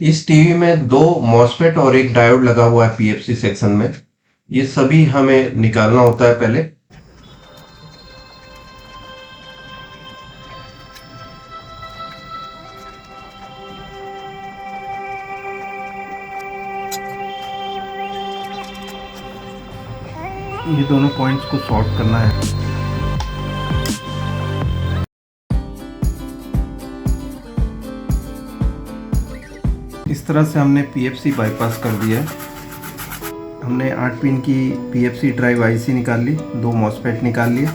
इस टीवी में दो मॉसफेट और एक डायोड लगा हुआ है पीएफसी सेक्शन में। ये सभी हमें निकालना होता है पहले। ये दोनों पॉइंट्स को सॉर्ट करना है। इस तरह से हमने पीएफसी बाईपास कर दिया है। हमने 8 पिन की पीएफसी ड्राइव आईसी निकाल ली, दो मॉसफेट निकाल लिए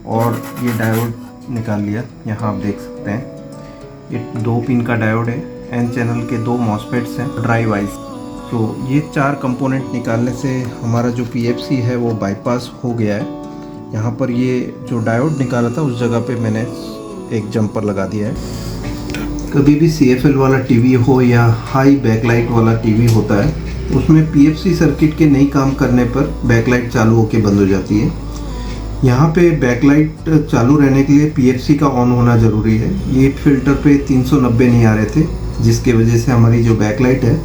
और ये डायोड निकाल लिया। यहाँ आप देख सकते हैं ये 2 पिन का डायोड है, एन चैनल के 2 मॉसफेट्स हैं, ड्राइव आईसी। तो ये 4 कंपोनेंट निकालने से हमारा जो पीएफसी है वो बाईपास हो गया है। यहाँ पर ये जो डायोड निकाला था उस जगह पे मैंने एक जंपर लगा दिया है। कभी भी CFL वाला टीवी हो या हाई बैकलाइट वाला टीवी होता है, उसमें पीएफसी सर्किट के नहीं काम करने पर बैकलाइट चालू होकर बंद हो जाती है। यहाँ पे बैकलाइट चालू रहने के लिए पीएफसी का ऑन होना ज़रूरी है। ये फिल्टर पे 390 नहीं आ रहे थे, जिसके वजह से हमारी जो बैकलाइट है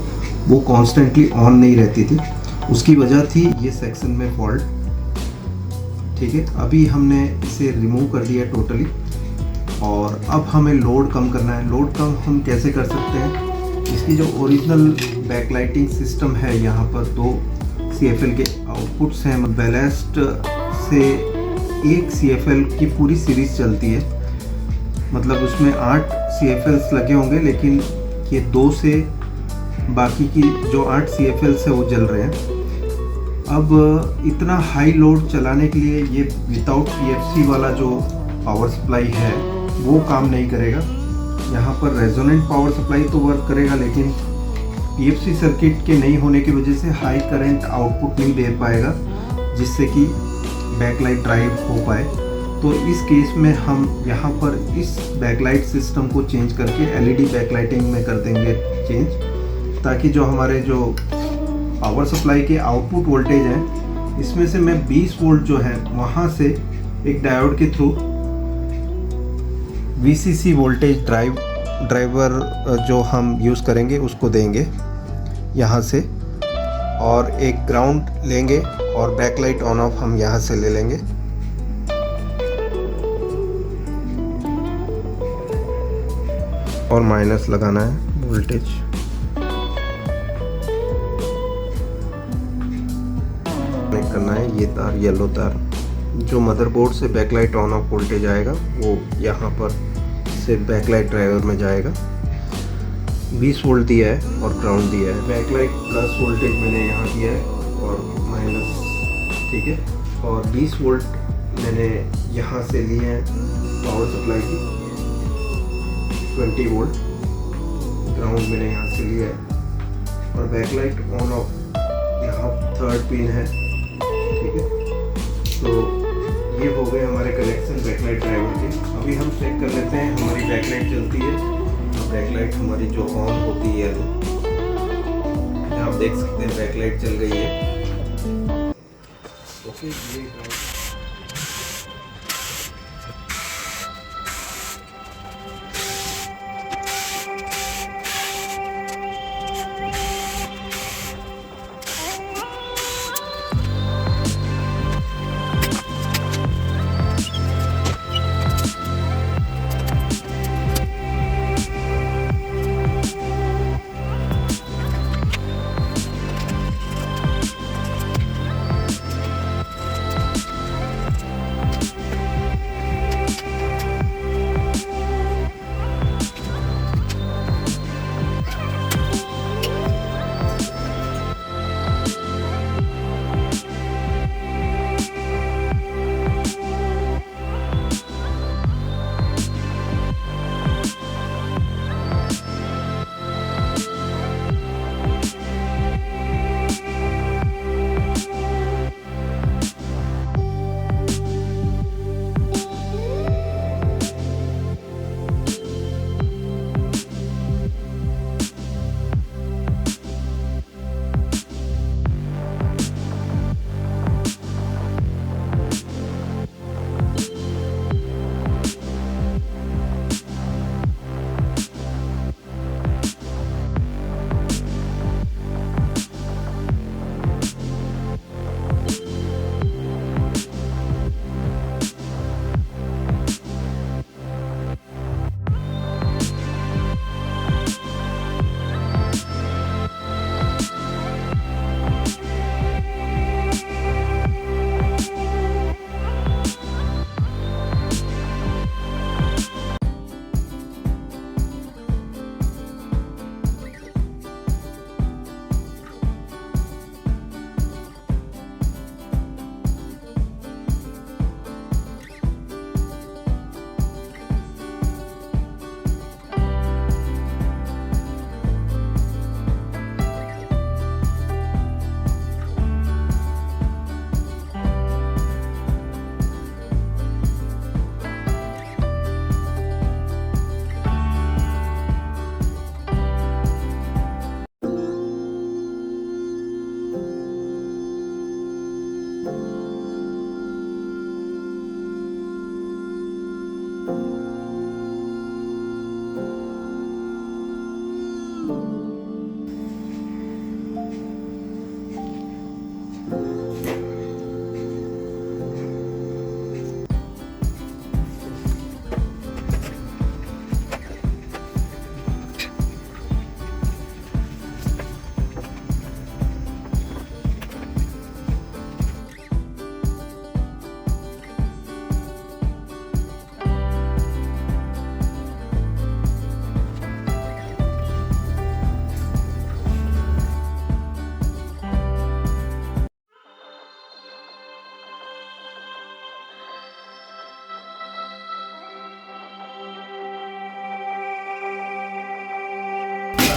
वो कॉन्स्टेंटली ऑन नहीं रहती थी। उसकी वजह थी ये सेक्शन में फॉल्ट। ठीक है, अभी हमने इसे रिमूव कर दिया टोटली और अब हमें लोड कम करना है। लोड कम हम कैसे कर सकते हैं? इसकी जो ओरिजिनल बैकलाइटिंग सिस्टम है, यहाँ पर 2 CFL के आउटपुट्स हैं। बैलेस्ट से एक CFL की पूरी सीरीज़ चलती है, मतलब उसमें 8 CFLs लगे होंगे, लेकिन ये 2 से बाकी की जो 8 CFLs है वो जल रहे हैं। अब इतना हाई लोड चलाने के लिए ये विदाउट पीएफसी वाला जो पावर सप्लाई है वो काम नहीं करेगा। यहाँ पर रेजोनेंट पावर सप्लाई तो वर्क करेगा, लेकिन पीएफसी सर्किट के नहीं होने की वजह से हाई करंट आउटपुट नहीं दे पाएगा, जिससे कि बैकलाइट ड्राइव हो पाए। तो इस केस में हम यहाँ पर इस बैकलाइट सिस्टम को चेंज करके एलईडी बैकलाइटिंग में कर देंगे चेंज, ताकि जो हमारे जो पावर सप्लाई के आउटपुट वोल्टेज हैं, इसमें से मैं 20 वोल्ट जो है वहाँ से एक डायोड के थ्रू VCC वोल्टेज ड्राइवर जो हम यूज़ करेंगे उसको देंगे यहाँ से, और एक ग्राउंड लेंगे और बैकलाइट ऑन ऑफ हम यहाँ से ले लेंगे। और माइनस लगाना है वोल्टेज। कनेक्ट करना है ये तार, येलो तार। जो मदरबोर्ड से बैकलाइट ऑन ऑफ वोल्टेज आएगा वो यहाँ पर से बैकलाइट ड्राइवर में जाएगा। 20 वोल्ट दिया है और ग्राउंड दिया है। बैकलाइट प्लस वोल्टेज मैंने यहाँ दिया है और माइनस, ठीक है। और 20 वोल्ट मैंने यहाँ से लिए हैं पावर सप्लाई की, 20 वोल्ट ग्राउंड मैंने यहाँ से लिया है, और बैकलाइट ऑन ऑफ यहाँ 3rd पिन है, ठीक है। तो ये हो गए हमारे कनेक्शन बैकलाइट ड्राइवर के। अभी हम चेक कर लेते हैं हमारी बैकलाइट चलती है। अब बैकलाइट हमारी जो ऑन होती है, तो आप देख सकते हैं बैकलाइट चल गई है। ओके, ये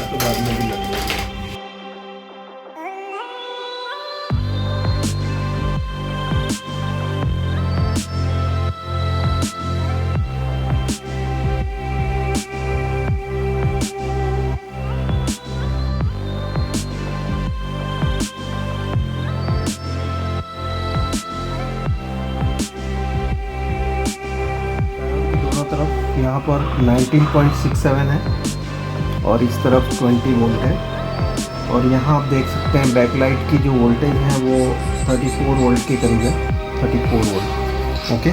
तो बाद में भी लग जाएगा। दोनों तरफ यहाँ पर 19.67 है और इस तरफ 20 वोल्ट है। और यहाँ आप देख सकते हैं बैकलाइट की जो वोल्टेज है वो 34 वोल्ट के करीब है, 34 वोल्ट। ओके।